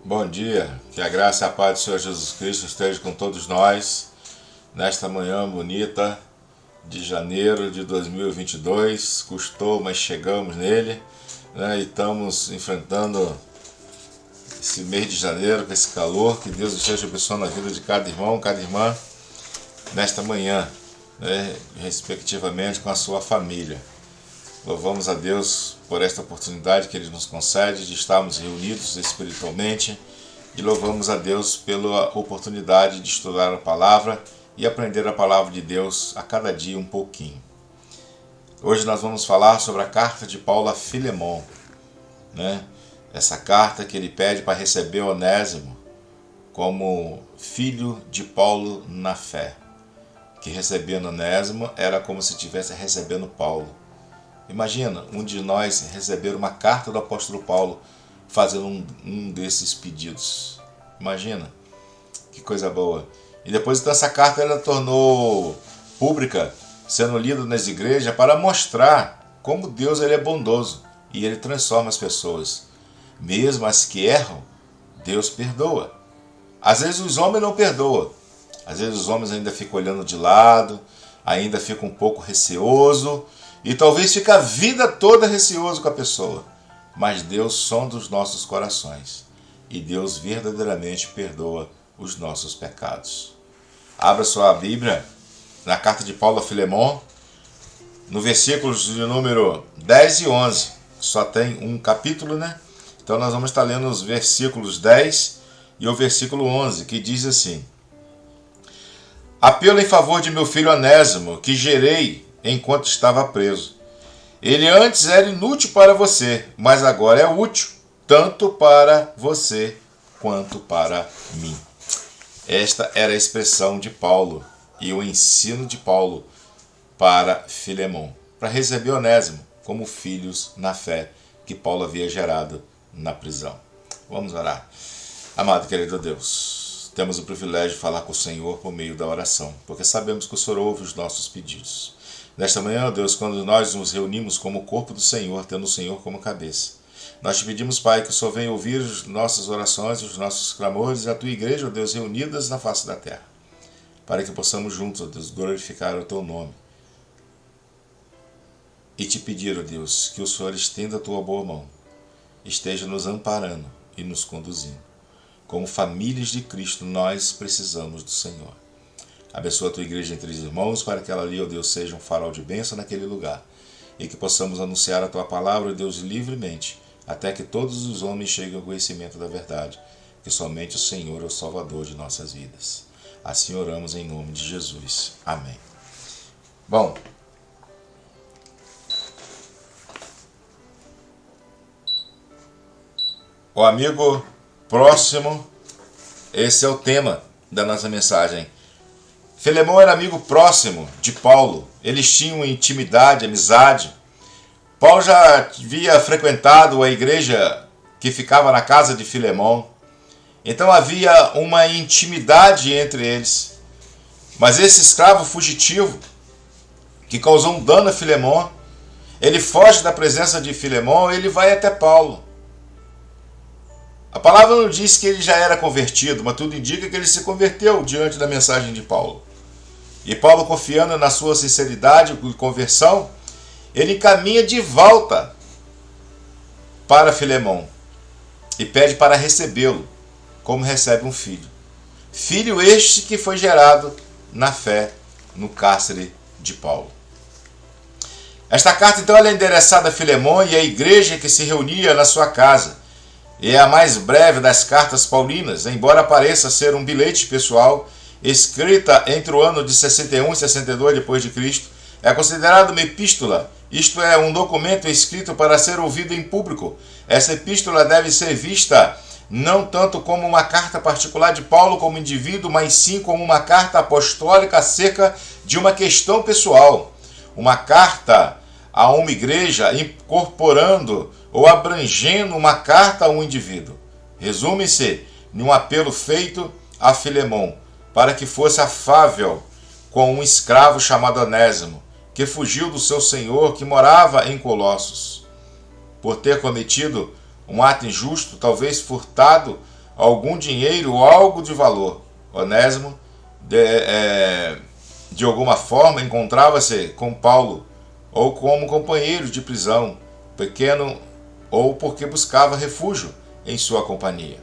Bom dia, que a graça e a paz do Senhor Jesus Cristo esteja com todos nós nesta manhã bonita de janeiro de 2022. Custou, mas chegamos nele, né? E estamos enfrentando esse mês de janeiro com esse calor. Que Deus esteja abençoando a vida de cada irmão, cada irmã nesta manhã, né? Respectivamente com a sua família. Louvamos a Deus por esta oportunidade que Ele nos concede de estarmos reunidos espiritualmente e louvamos a Deus pela oportunidade de estudar a palavra e aprender a palavra de Deus a cada dia um pouquinho. Hoje nós vamos falar sobre a carta de Paulo a Filemon, né? Essa carta que ele pede para receber Onésimo como filho de Paulo na fé. Que recebendo Onésimo era como se estivesse recebendo Paulo. Imagina um de nós receber uma carta do apóstolo Paulo fazendo um desses pedidos. Imagina, que coisa boa. E depois então essa carta ela tornou pública, sendo lida nas igrejas para mostrar como Deus ele é bondoso e ele transforma as pessoas. Mesmo as que erram, Deus perdoa. Às vezes os homens não perdoam. Às vezes os homens ainda ficam olhando de lado, ainda ficam um pouco receoso. E talvez fique a vida toda receoso com a pessoa. Mas Deus sonda os nossos corações. E Deus verdadeiramente perdoa os nossos pecados. Abra sua Bíblia na carta de Paulo a Filemon, no versículos de número 10 e 11. Só tem um capítulo, né? Então nós vamos estar lendo os versículos 10 e o versículo 11, que diz assim: Apelo em favor de meu filho Onésimo, que gerei enquanto estava preso. Ele antes era inútil para você, mas agora é útil, tanto para você quanto para mim. Esta era a expressão de Paulo e o ensino de Paulo para Filemon, para receber Onésimo como filhos na fé que Paulo havia gerado na prisão. Vamos orar. Amado e querido Deus, temos o privilégio de falar com o Senhor por meio da oração, porque sabemos que o Senhor ouve os nossos pedidos. Nesta manhã, Deus, quando nós nos reunimos como corpo do Senhor, tendo o Senhor como cabeça, nós te pedimos, Pai, que o Senhor venha ouvir as nossas orações, os nossos clamores e a tua igreja, ó Deus, reunidas na face da terra, para que possamos juntos, ó Deus, glorificar o teu nome e te pedir, ó Deus, que o Senhor estenda a tua boa mão, esteja nos amparando e nos conduzindo. Como famílias de Cristo, nós precisamos do Senhor. Abençoa a tua igreja entre os irmãos, para que ela ali, ó Deus, seja um farol de bênção naquele lugar. E que possamos anunciar a tua palavra, ó Deus, livremente, até que todos os homens cheguem ao conhecimento da verdade, que somente o Senhor é o Salvador de nossas vidas. Assim oramos em nome de Jesus. Amém. Bom, o amigo próximo, esse é o tema da nossa mensagem. Filemon era amigo próximo de Paulo. Eles tinham intimidade, amizade. Paulo já havia frequentado a igreja que ficava na casa de Filemon. Então havia uma intimidade entre eles. Mas esse escravo fugitivo, que causou um dano a Filemon, ele foge da presença de Filemon e ele vai até Paulo. A palavra não diz que ele já era convertido, mas tudo indica que ele se converteu diante da mensagem de Paulo. E Paulo, confiando na sua sinceridade e conversão, ele encaminha de volta para Filemon e pede para recebê-lo, como recebe um filho. Filho este que foi gerado na fé no cárcere de Paulo. Esta carta, então, ela é endereçada a Filemon e à igreja que se reunia na sua casa. E é a mais breve das cartas paulinas, embora pareça ser um bilhete pessoal, escrita entre o ano de 61 e 62 depois de Cristo, é considerada uma epístola, isto é, um documento escrito para ser ouvido em público. Essa epístola deve ser vista não tanto como uma carta particular de Paulo como indivíduo, mas sim como uma carta apostólica acerca de uma questão pessoal. Uma carta a uma igreja incorporando ou abrangendo uma carta a um indivíduo. Resume-se em um apelo feito a Filemon, para que fosse afável com um escravo chamado Onésimo, que fugiu do seu senhor que morava em Colossos. Por ter cometido um ato injusto, talvez furtado algum dinheiro ou algo de valor. Onésimo, de alguma forma, encontrava-se com Paulo, ou como companheiro de prisão, pequeno, ou porque buscava refúgio em sua companhia.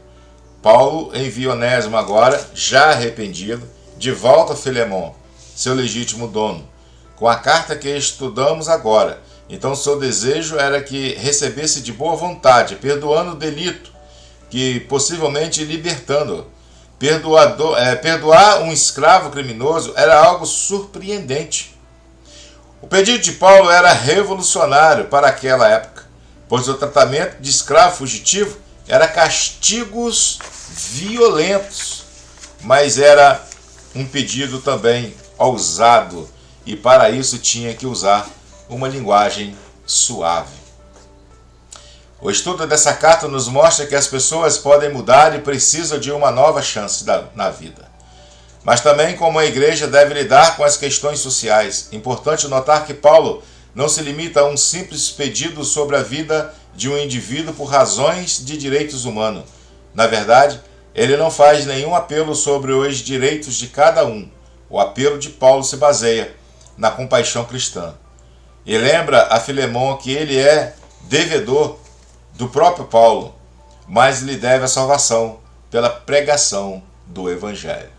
Paulo envia Onésimo agora, já arrependido, de volta a Filemon, seu legítimo dono, com a carta que estudamos agora. Então seu desejo era que recebesse de boa vontade, perdoando o delito, que possivelmente libertando-o. Perdoar um escravo criminoso era algo surpreendente. O pedido de Paulo era revolucionário para aquela época, pois o tratamento de escravo fugitivo era castigos violentos, mas era um pedido também ousado, e para isso tinha que usar uma linguagem suave. O estudo dessa carta nos mostra que as pessoas podem mudar e precisam de uma nova chance na vida. Mas também como a igreja deve lidar com as questões sociais. Importante notar que Paulo não se limita a um simples pedido sobre a vida de um indivíduo por razões de direitos humanos. Na verdade, ele não faz nenhum apelo sobre os direitos de cada um. O apelo de Paulo se baseia na compaixão cristã. E lembra a Filemon que ele é devedor do próprio Paulo, mas lhe deve a salvação pela pregação do Evangelho.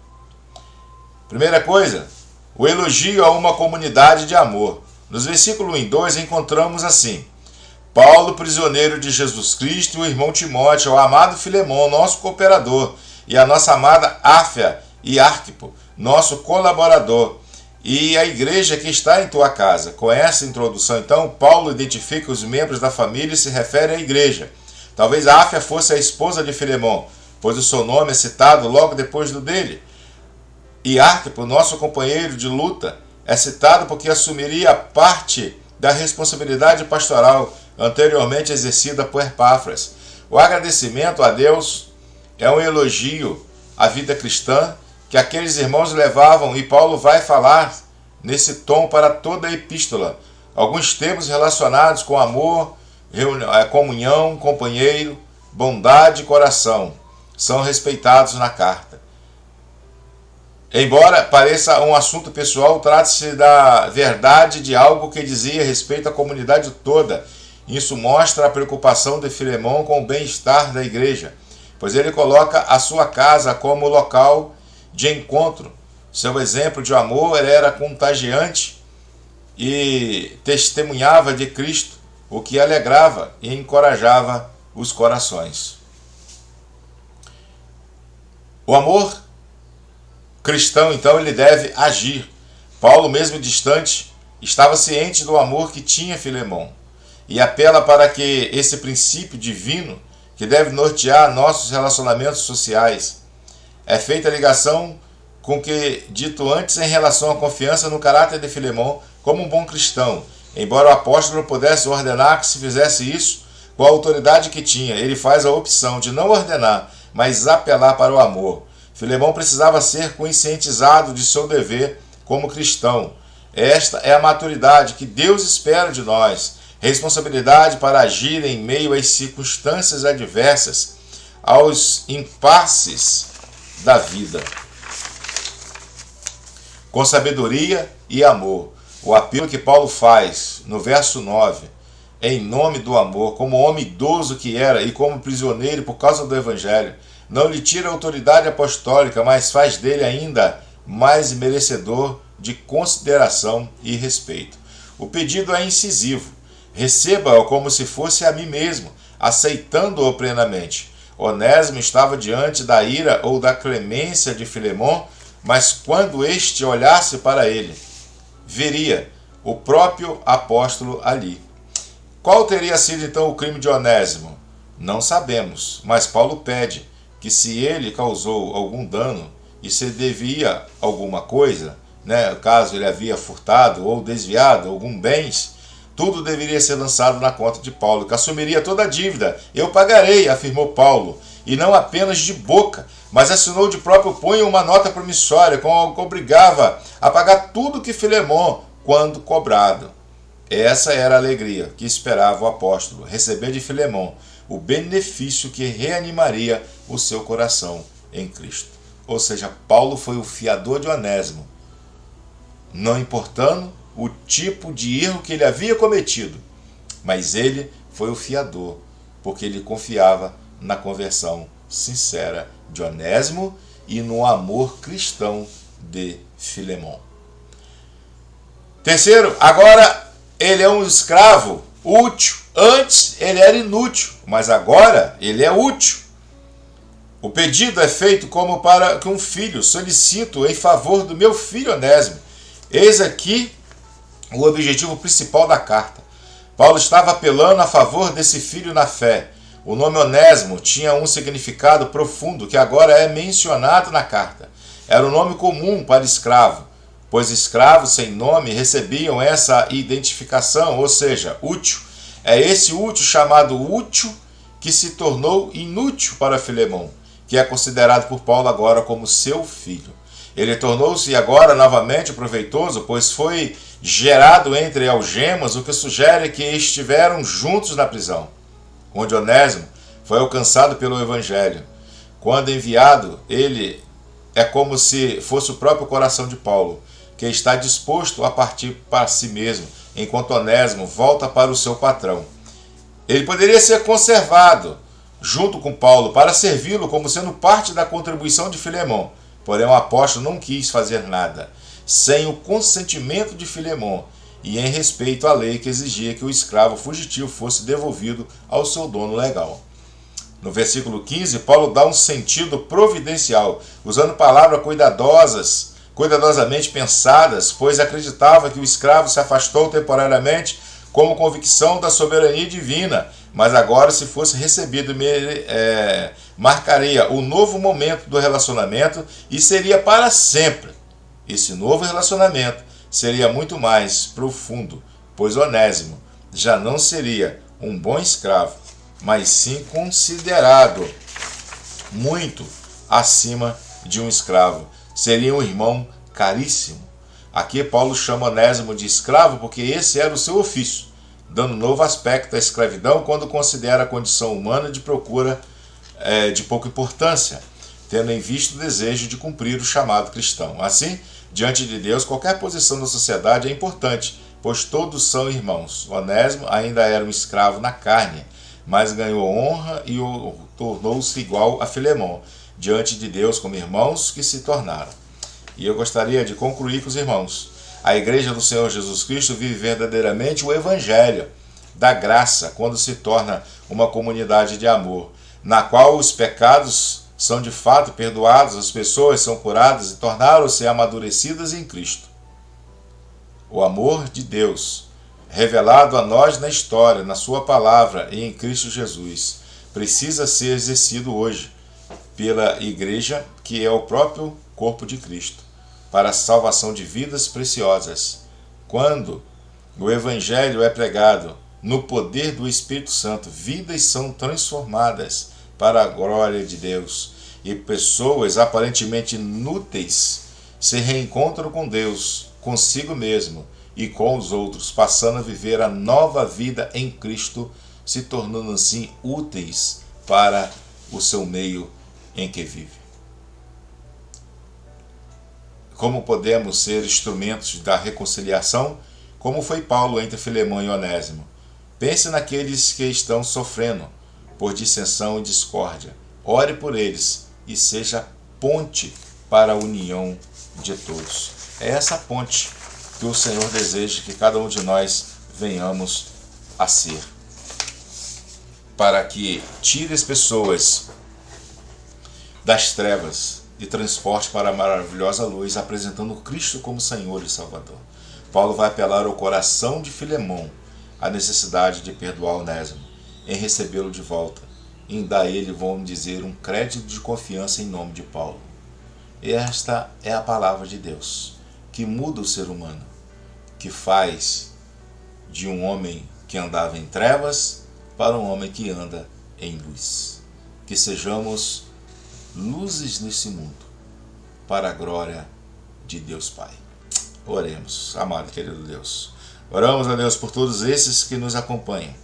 Primeira coisa, o elogio a uma comunidade de amor. Nos versículos 1 e 2 encontramos assim: Paulo, prisioneiro de Jesus Cristo, e o irmão Timóteo, o amado Filemon, nosso cooperador, e a nossa amada Áfia e Arquipo, nosso colaborador, e a igreja que está em tua casa. Com essa introdução, então, Paulo identifica os membros da família e se refere à igreja. Talvez Áfia fosse a esposa de Filemon, pois o seu nome é citado logo depois do dele. E Arquipo, nosso companheiro de luta, é citado porque assumiria parte da responsabilidade pastoral anteriormente exercida por Epáfras. O agradecimento a Deus é um elogio à vida cristã que aqueles irmãos levavam, e Paulo vai falar nesse tom para toda a epístola. Alguns termos relacionados com amor, comunhão, companheiro, bondade e coração são respeitados na carta. Embora pareça um assunto pessoal, trata-se da verdade de algo que dizia respeito à comunidade toda. Isso mostra a preocupação de Filemon com o bem-estar da igreja, pois ele coloca a sua casa como local de encontro. Seu exemplo de amor era contagiante e testemunhava de Cristo, o que alegrava e encorajava os corações. O amor cristão, então, ele deve agir. Paulo, mesmo distante, estava ciente do amor que tinha Filemon e apela para que esse princípio divino, que deve nortear nossos relacionamentos sociais, é feita a ligação com o que dito antes em relação à confiança no caráter de Filemon como um bom cristão. Embora o apóstolo pudesse ordenar que se fizesse isso com a autoridade que tinha, ele faz a opção de não ordenar, mas apelar para o amor. Filemon precisava ser conscientizado de seu dever como cristão. Esta é a maturidade que Deus espera de nós, responsabilidade para agir em meio às circunstâncias adversas, aos impasses da vida, com sabedoria e amor. O apelo que Paulo faz no verso 9, em nome do amor, como homem idoso que era e como prisioneiro por causa do Evangelho, não lhe tira a autoridade apostólica, mas faz dele ainda mais merecedor de consideração e respeito. O pedido é incisivo. Receba-o como se fosse a mim mesmo, aceitando-o plenamente. Onésimo estava diante da ira ou da clemência de Filemon, mas quando este olhasse para ele, veria o próprio apóstolo ali. Qual teria sido então o crime de Onésimo? Não sabemos, mas Paulo pede que se ele causou algum dano e se devia alguma coisa, caso ele havia furtado ou desviado algum bens, tudo deveria ser lançado na conta de Paulo, que assumiria toda a dívida. Eu pagarei, afirmou Paulo, e não apenas de boca, mas assinou de próprio punho uma nota promissória com a que obrigava a pagar tudo que Filemon, quando cobrado. Essa era a alegria que esperava o apóstolo, receber de Filemon o benefício que reanimaria o seu coração em Cristo. Ou seja, Paulo foi o fiador de Onésimo, não importando o tipo de erro que ele havia cometido, mas ele foi o fiador, porque ele confiava na conversão sincera de Onésimo e no amor cristão de Filemão. Terceiro, agora ele é um escravo útil. Antes ele era inútil, mas agora ele é útil. O pedido é feito como para que um filho: solicito em favor do meu filho Onésimo. Eis aqui o objetivo principal da carta. Paulo estava apelando a favor desse filho na fé. O nome Onésimo tinha um significado profundo que agora é mencionado na carta. Era um nome comum para escravo, pois escravos sem nome recebiam essa identificação, ou seja, útil. É esse útil chamado útil que se tornou inútil para Filemão, que é considerado por Paulo agora como seu filho. Ele tornou-se agora novamente proveitoso, pois foi gerado entre algemas, o que sugere que estiveram juntos na prisão, onde Onésimo foi alcançado pelo Evangelho. Quando enviado, ele é como se fosse o próprio coração de Paulo, que está disposto a partir para si mesmo, enquanto Onésimo volta para o seu patrão. Ele poderia ser conservado junto com Paulo para servi-lo como sendo parte da contribuição de Filemão, porém o apóstolo não quis fazer nada sem o consentimento de Filemão e em respeito à lei que exigia que o escravo fugitivo fosse devolvido ao seu dono legal. No versículo 15, Paulo dá um sentido providencial, usando palavras cuidadosamente pensadas, pois acreditava que o escravo se afastou temporariamente como convicção da soberania divina, mas agora, se fosse recebido, marcaria o novo momento do relacionamento e seria para sempre. Esse novo relacionamento seria muito mais profundo, pois Onésimo já não seria um bom escravo, mas sim considerado muito acima de um escravo. Seria um irmão caríssimo. Aqui Paulo chama Onésimo de escravo porque esse era o seu ofício, dando novo aspecto à escravidão quando considera a condição humana de procura de pouca importância, tendo em vista o desejo de cumprir o chamado cristão. Assim, diante de Deus, qualquer posição na sociedade é importante, pois todos são irmãos. Onésimo ainda era um escravo na carne, mas ganhou honra e tornou-se igual a Filemão, diante de Deus como irmãos que se tornaram. E eu gostaria de concluir com os irmãos. A Igreja do Senhor Jesus Cristo vive verdadeiramente o Evangelho da graça quando se torna uma comunidade de amor, na qual os pecados são de fato perdoados, as pessoas são curadas e tornaram-se amadurecidas em Cristo. O amor de Deus, revelado a nós na história, na sua palavra e em Cristo Jesus, precisa ser exercido hoje pela Igreja, que é o próprio corpo de Cristo, para a salvação de vidas preciosas. Quando o Evangelho é pregado no poder do Espírito Santo, vidas são transformadas para a glória de Deus e pessoas aparentemente inúteis se reencontram com Deus, consigo mesmo e com os outros, passando a viver a nova vida em Cristo, se tornando assim úteis para o seu meio em que vive. Como podemos ser instrumentos da reconciliação, como foi Paulo entre Filemão e Onésimo? Pense naqueles que estão sofrendo por dissensão e discórdia. Ore por eles e seja ponte para a união de todos. É essa ponte que o Senhor deseja que cada um de nós venhamos a ser, para que tire as pessoas das trevas e transporte para a maravilhosa luz, apresentando Cristo como Senhor e Salvador. Paulo vai apelar ao coração de Filemão a necessidade de perdoar Onésimo, em recebê-lo de volta, em dar a ele, vamos dizer, um crédito de confiança em nome de Paulo. E esta é a palavra de Deus, que muda o ser humano, que faz de um homem que andava em trevas para um homem que anda em luz. Que sejamos luzes nesse mundo, para a glória de Deus Pai. Oremos, amado e querido Deus. Oramos a Deus por todos esses que nos acompanham,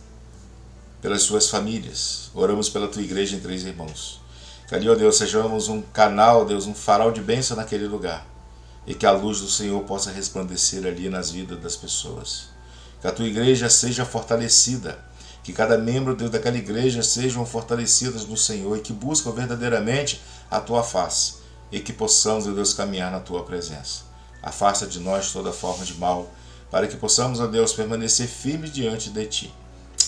pelas suas famílias. Oramos pela tua igreja em Três Irmãos. Que ali, ó Deus, sejamos um canal, Deus, um farol de bênção naquele lugar. E que a luz do Senhor possa resplandecer ali nas vidas das pessoas. Que a tua igreja seja fortalecida. Que cada membro, Deus, daquela igreja sejam fortalecidas no Senhor e que buscam verdadeiramente a tua face. E que possamos, ó Deus, caminhar na tua presença. Afasta de nós toda forma de mal, para que possamos, ó Deus, permanecer firmes diante de ti.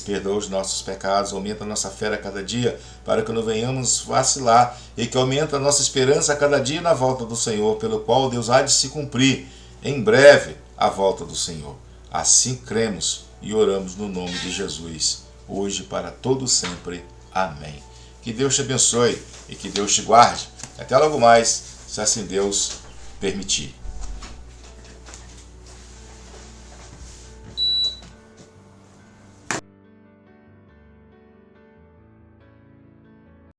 Perdoa os nossos pecados, aumenta a nossa fé a cada dia, para que não venhamos vacilar, e que aumenta a nossa esperança a cada dia na volta do Senhor, pelo qual Deus há de se cumprir em breve a volta do Senhor. Assim cremos e oramos no nome de Jesus, hoje para todo sempre. Amém. Que Deus te abençoe e que Deus te guarde. Até logo mais, se assim Deus permitir.